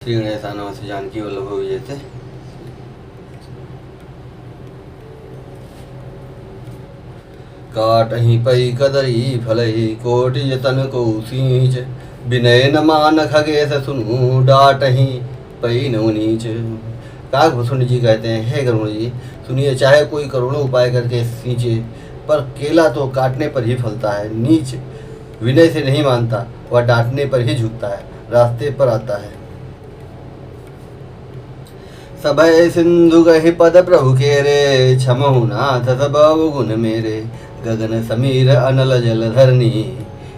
श्री गणेशानम से जानकी वल्लभ विजयते। काटहि पै कदरी फलहि कोटि जतन को सींच, विनय न मान खगेश सुनु डाटहि पै नो नीच। काकभूषण जी कहते हैं, हे गरुण जी सुनिए, चाहे कोई करोड़ों उपाय करके सींचे पर केला तो काटने पर ही फलता है। नीच विनय से नहीं मानता, वह डांटने पर ही झुकता है, रास्ते पर आता है। सभय सिंधु गहि पद प्रभु केरे, क्षमहु नाथ सब अवगुण मेरे। गगन समीर अनल जल धरनी,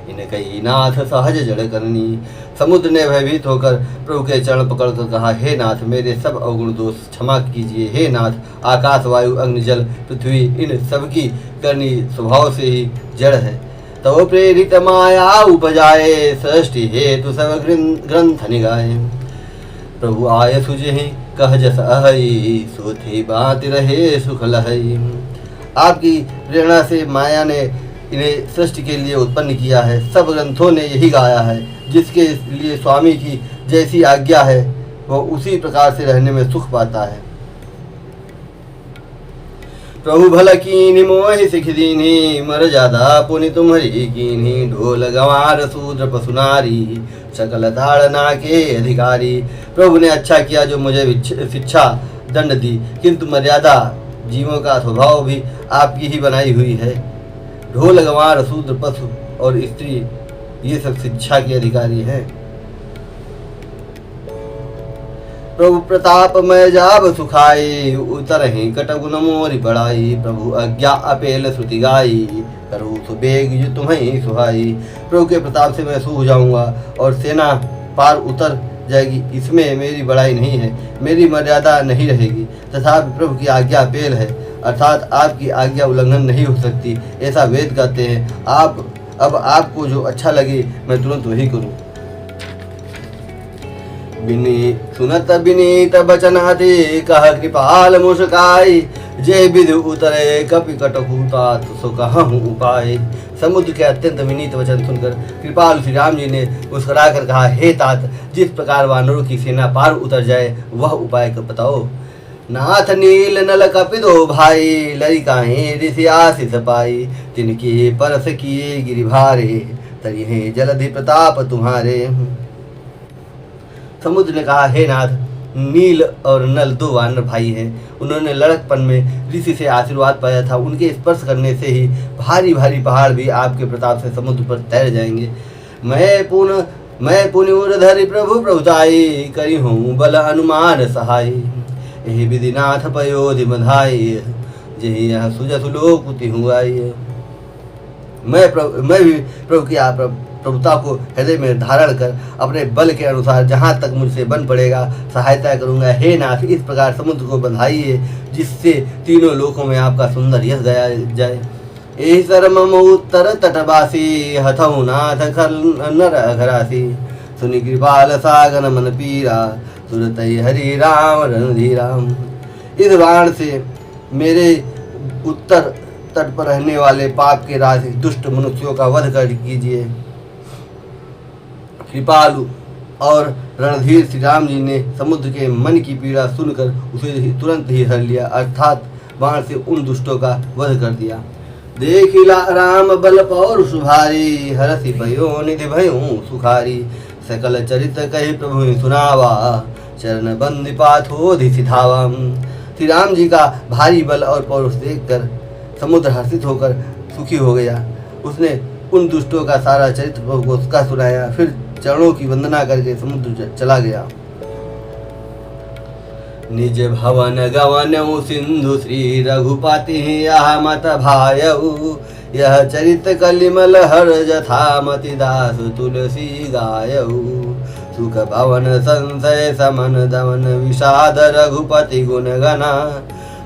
इनकई नाथ सहज जड़ करनी। समुद्र ने भयभीत होकर प्रभु के चरण पकड़कर कहा, हे नाथ मेरे सब अवगुण दोष क्षमा कीजिए। हे नाथ आकाश वायु अग्नि जल पृथ्वी इन सबकी करनी स्वभाव से ही जड़ है। तब प्रेरित माया उपजाए, सृष्टि हेतु सब ग्रंथ निगाए। प्रभु आय सुजहि कह जस अहई, सोथी बात रहे सुख लहई। आपकी प्रेरणा से माया ने इन्हें सृष्टि के लिए उत्पन्न किया है। सब ग्रंथों ने यही गाया है, जिसके लिए स्वामी की जैसी आज्ञा है वह उसी प्रकार से रहने में सुख पाता है। प्रभु भल कीन्ही मोहि सिख दीन्ही, मर जादा पुनि तुम्हारी कीन्ही। ढोल गंवार शूद्र पशु नारी, सकल ताड़ना के अधिकारी। प्रभु ने अच्छा किया जो मुझे शिक्षा दंड दी, किंतु मर्यादा जीवों का स्वभाव भी आपकी ही बनाई हुई है। ढोल गंवार शूद्र पशु और स्त्री ये सब शिक्षा के अधिकारी हैं। प्रभु प्रताप मैं जाब सुखाई, उतरहि कटगुन मोरि बड़ाई। प्रभु आज्ञा अपेल श्रुति गाई, करूँ सुबेग जो तुम्हें सुहाई। प्रभु के प्रताप से मैं सूख जाऊंगा और सेना पार उतर जाएगी, इसमें मेरी बड़ाई नहीं है, मेरी मर्यादा नहीं रहेगी। तथा प्रभु की आज्ञा अपेल है, अर्थात आपकी आज्ञा उल्लंघन नहीं हो सकती, ऐसा वेद कहते हैं। अब आपको जो अच्छा लगे मैं तुरंत वही करूँ। सुनत विनीत बचन अति, कह कृपाल मुस्काई। जय विधि उतरे कपि कटकुतात, सो कहूँ उपाय। समुद्र के अत्यंत विनीत वचन सुनकर कृपाल श्री राम जी ने मुस्कुरा कर कहा, हे तात, जिस प्रकार वानरों की सेना पार उतर जाए वह उपाय बताओ। नाथ नील नल कपि दो भाई, लरिकाएं ऋषि आशीष पाई। तिनकी परस किए गिरि भारे, तरिहे जलधि प्रताप तुम्हारे। समुद्र ने कहा, हे नाथ, नील और नल दो वानर भाई हैं। उन्होंने लड़कपन में ऋषि से आशीर्वाद पाया था। उनके स्पर्श करने से ही भारी भारी पहाड़ भी आपके प्रताप से समुद्र पर तैर जाएंगे। मैं पुण्य उर्धरि प्रभु प्रभुताई, करी हूँ बल अनुमान सहाय। यही विधिनाथ पयोधि बधाई, जही यह सुजस लोकुति हुआई। मैं भी प्रभु की प्रभुता को हृदय में धारण कर अपने बल के अनुसार जहाँ तक मुझसे बन पड़ेगा सहायता करूँगा। हे नाथ, इस प्रकार समुद्र को बंधाइए जिससे तीनों लोकों में आपका सुंदर यश गाया जाए। एहि शर्म उत्तर तटवासी, हथऊ नाथ नर अघरासी। सुनि कृपाल सागन मन पीरा, सुरतई हरि राम रणधीराम। इस बाण से मेरे उत्तर तट पर रहने वाले पाप के राशि दुष्ट मनुष्यों का वध कर कीजिए। कृपालु और रणधीर श्री राम जी ने समुद्र के मन की पीड़ा सुनकर उसे तुरंत ही हर लिया, अर्थात बाण से उन दुष्टों का वध कर दिया। देखिला राम बल पौरुष भारी, हरसि भयो निधि भयउ सुखारी। सकल चरित कहि प्रभु सुनावा, चरण बंदि पाथोधि सिधावा। श्री राम जी का भारी बल और पौरुष देखकर समुद्र हर्षित होकर सुखी हो गया। उसने उन दुष्टों का सारा चरित्र प्रभु को उसका सुनाया, फिर चरणों की वंदना करके समुद्र चला गया। निज भवन गवनऊ सिंधु श्री रघुपति यह मत भायऊ। यह चरित कलिमल हर जथामति दास तुलसी गायऊ। सुख भवन संशय समन दमन विषाद रघुपति गुण गना।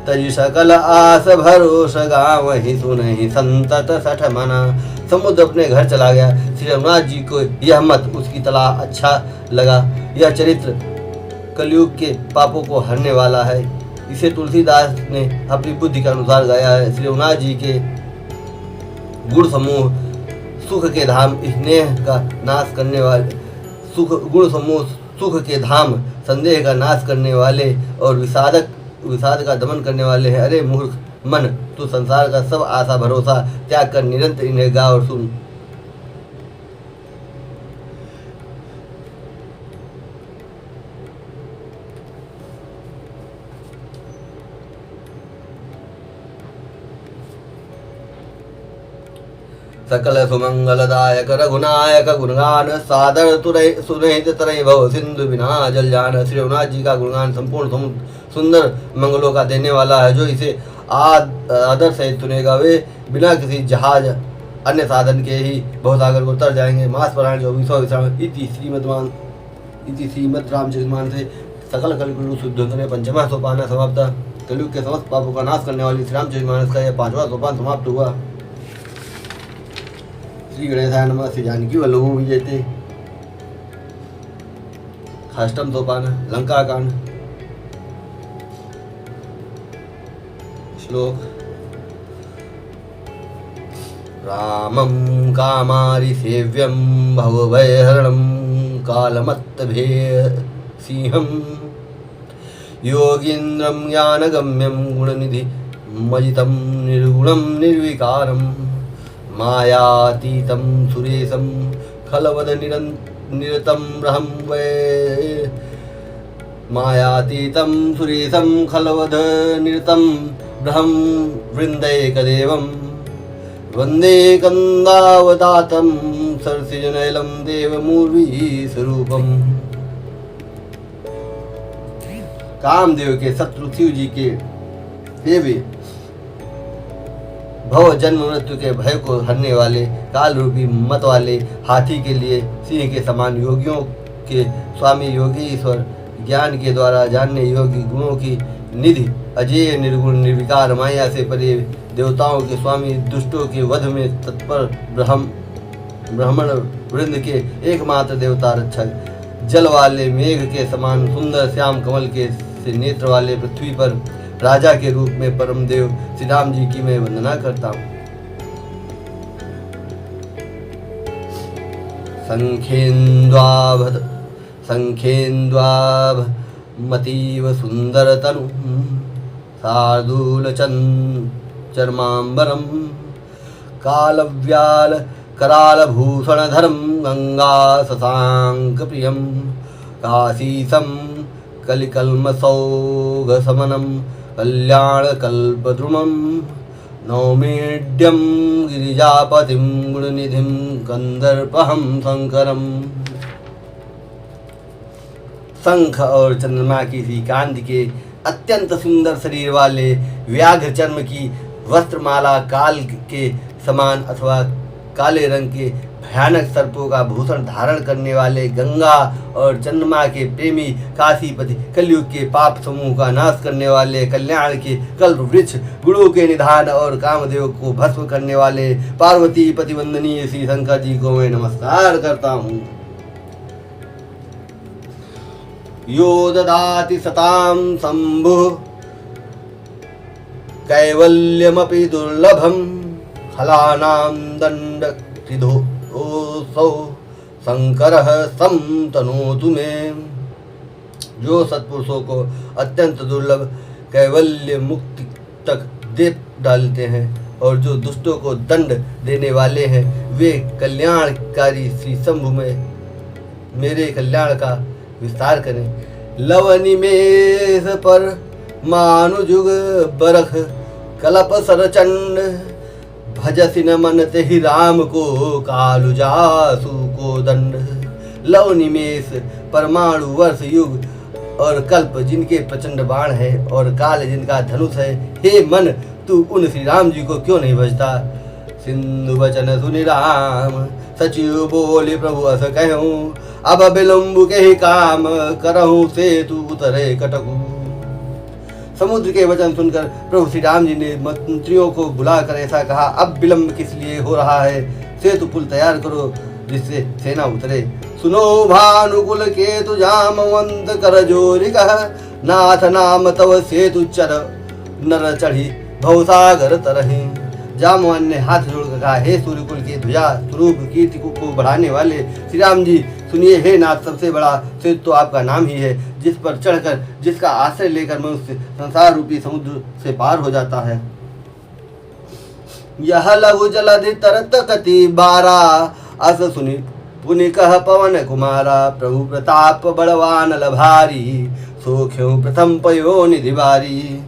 तज सकल आस भरोस गावहि सुनहि संतत सठ मना। समुद्र अपने घर चला गया। श्री रघुनाथ जी को यह मत उसकी तला अच्छा लगा। यह चरित्र कलयुग के पापों को हरने वाला है। इसे तुलसीदास ने अपनी बुद्धि के अनुसार गाया है। श्री रघुनाथ जी के गुण समूह सुख के धाम, स्नेह का नाश करने वाले सुख गुण समूह सुख के धाम, संदेह का नाश करने वाले और विषाद का दमन करने वाले हैं। अरे मूर्ख मन, तू संसार का सब आशा भरोसा त्याग कर निरंतर इन्हें गा और सुन। सकल सुमंगलदायक रघुनायक गुणगान सादर तुरय सुरहित तरय भव सिंधु बिना जल जान। श्री रघुनाथ जी का गुणगान संपूर्ण सुंदर मंगलों का देने वाला है। जो इसे आदर से सुनेगा वे बिना किसी जहाज अन्य साधन के ही भवसागर को उतर जाएंगे। मास पुराण 24वां विश्राम इति श्रीमद् रामचरितमानस से सकल कलिकुल शुद्ध होने 5वां सोपान समाप्त। कलयुग के समस्त पापों का नाश करने वाली श्री रामचरितमानस का यह 5वां सोपान समाप्त हुआ। श्री गणेशाय नमः। श्री जानकी वल्लभो विजयते। अष्टम सोपान लंका कांड। श्लोक रामं कामारि सेव्यं भवभयहरणं कालमत्तभेय सिंहं योगीन्द्रं ज्ञानगम्यं गुणनिधि मजितं निर्गुणं निर्विकारं मायातीतं सुरेशं खलवद निरतं ब्रह्म वै मायातीतं सुरेशं खलवद निरतं ब्रह्म वृन्दैकदेवं वन्दे कन्दावतातं सरसिजनैलं देवमूर्वी स्वरूपम्। कामदेव के शत्रु शिव जी के देवी भव जन्म मृत्यु के भय को हरने वाले काल रूपी मत वाले हाथी के लिए सिंह के समान योगियों के स्वामी योगी ईश्वर ज्ञान के द्वारा जानने योग्य गुणों की निधि अजेय निर्गुण निर्विकार माया से परे देवताओं के स्वामी दुष्टों के वध में तत्पर ब्राह्मण वृंद के एकमात्र देवता रक्षक जल वाले मेघ के समान सुंदर श्याम कमल के से नेत्र वाले पृथ्वी पर राजा के रूप में परम देव श्री राम जी की मैं वंदना करता हूँ। संखेन्द्वाभ मतीव सुंदर तनु शार्दूल चर्मांबरम कालव्याल कराल भूषण धरम गंगा शशांक प्रियम काशीसम कलिकल्मसौघ समनम कल्याण कल्पद्रुमं नौमीड्यं गिरिजापतिं गुणनिधिं कंदर्पहं शंकरम। शंख और चंद्रमा की सी कांति के अत्यंत सुंदर शरीर वाले व्याघ्र चर्म की वस्त्रमाला काल के समान अथवा काले रंग के भयानक सर्पों का भूषण धारण करने वाले गंगा और चंद्रमा के प्रेमी काशीपति कलयुग के पाप समूह का नाश करने वाले कल्याण के कल्प वृक्ष गुणों के निधान और कामदेव को भस्म करने वाले पार्वती पतिवंदनीय श्री शंकर जी को मैं नमस्कार करता हूँ। यो ददाति सतां शंभु कैवल्यमपि दुर्लभम खलानां दण्डकृधोऽसौ शंकरः संतनोतु मे। जो सत्पुरुषों को अत्यंत दुर्लभ कैवल्य मुक्ति तक दे डालते हैं और जो दुष्टों को दंड देने वाले हैं वे कल्याणकारी श्री शंभु में मेरे कल्याण का विस्तार करें। लवनिमेष पर मानुजुग बरख कलप सरचंड भजसी न मनते ही राम को कालुजासु को दंड। लव निमेष परमाणु वर्ष युग और कल्प जिनके प्रचंड बाण है और काल जिनका धनुष है, हे मन तू उन श्री राम जी को क्यों नहीं भजता। सिंधु वचन सुनि राम सचिव बोले प्रभु अस कहूँ अब विलम्ब के ही काम करहूँ से तू उतरे कटकू। समुद्र के वचन सुनकर प्रभु श्री राम जी ने मंत्रियों को बुलाकर ऐसा कहा, अब विलंब किस लिए हो रहा है, सेतु पुल तैयार करो जिससे सेना उतरे। सुनो भानुकुल केतु जामवंत कर जोरी कह नाथ नाम तव सेतु चर नर चढ़ी भवसागर तरहि जामवान ने हाथ जोड़कर कहा, हे सूर्यकुल के ध्वजा स्वरूप कीर्ति को बढ़ाने वाले श्री राम जी, सुनिए। हे नाथ, सबसे बड़ा सिद्ध तो आपका नाम ही है, जिस पर चढ़कर, जिसका आश्रय लेकर मनुष्य संसार रूपी समुद्र से पार हो जाता है। यह लघु जलधि तरत कति बारा, अस सुनि पुनि कह पवन कुमारा। प्रभु प्रताप बड़वान लभारी, सोख्यों प्रथम पयो निधि बारी।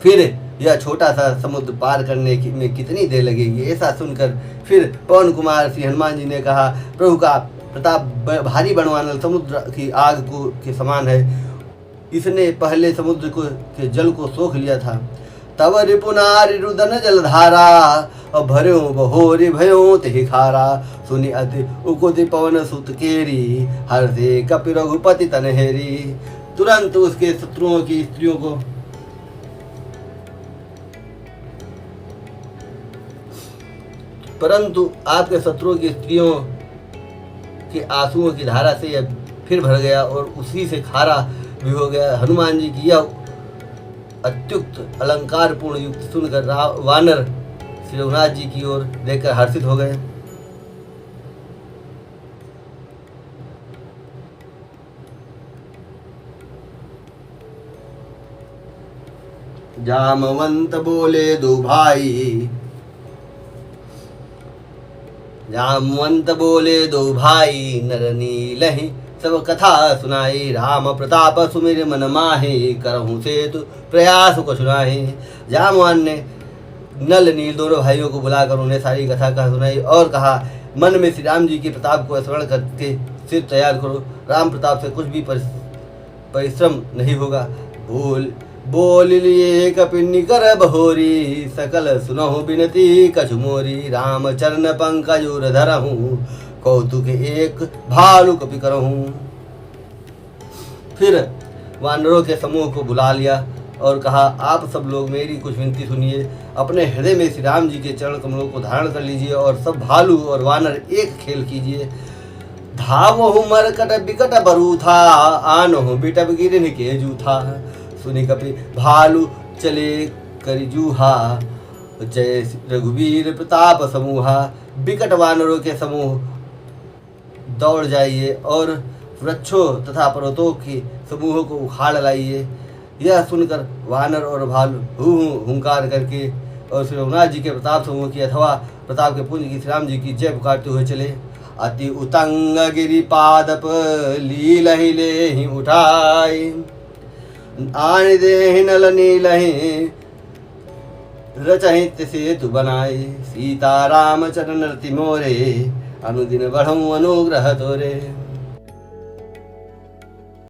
फिर यह छोटा सा समुद्र पार करने में कितनी देर लगेगी? ऐसा सुनकर फिर पवन कुमार श्री हनुमान जी ने कहा, प्रभु का प्रताप भारी बड़वानल समुद्र की आग के समान है। इसने पहले समुद्र के जल को सोख लिया था। तब रिपुनारि रुदन जलधारा, अब भर्यो बहोरि भयो तेहि खारा। सुनि अति उकुति पवन सुत केरी, हर्षे कपि रघुपति तनहेरी। तुरंत उसके शत्रुओं की स्त्रियों को परंतु आपके शत्रुओं की स्त्रियों के आंसुओं की धारा से यह फिर भर गया और उसी से खारा भी हो गया। हनुमान जी की यह अत्युक्त अलंकार पूर्ण युक्त सुनकर वानर श्री रघुनाथ जी की ओर देखकर हर्षित हो गए। जामवंत बोले दो भाई, जामवंत बोले दो भाई, नर नीलहि सब कथा सुनाई। राम प्रताप सुमिर मन माहे, करहूँ सेतु प्रयास को सुनाहे। जामवान ने नल नील दोनों भाइयों को बुलाकर उन्हें सारी कथा कह सुनाई और कहा, मन में श्री राम जी के प्रताप को स्मरण करके सिर तैयार करो। राम प्रताप से कुछ भी परिश्रम नहीं होगा। बोल लिए कपिन्नी कर बहोरी, सकल सुनहु बिनती कछु मोरी। राम चरण पंकज उर धरहूँ, कौतुक एक भालु कपि करहूँ। फिर वानरों के समूह को बुला लिया और कहा, आप सब लोग मेरी कुछ विनती सुनिए। अपने हृदय में श्री राम जी के चरण कमलों को धारण कर लीजिए और सब भालू और वानर एक खेल कीजिए। धावहु मरकट बिकट बरूथा, आनहु बिटप गिरन के जूथा। सुनि कपि भालू चले करि जूहा, जय रघुवीर प्रताप समूहा। बिकट वानरों के समूह दौड़ जाइए और वृक्षों तथा पर्वतों के समूहों को उखाड़ लाइए। यह सुनकर वानर और भालू हुंकार करके और श्री रघुनाथ जी के प्रताप समूह की अथवा प्रताप के पुंज की श्री राम जी की जय पुकारते हुए चले। अति उतंग गिरि पादप लीलहि लेहि उठाई, आन देहि नल नीलहि रचहित सेतु बनाए। सीता राम चरण रति मोरे, अनुदिन बढ़ऊँ अनुग्रह तोरे।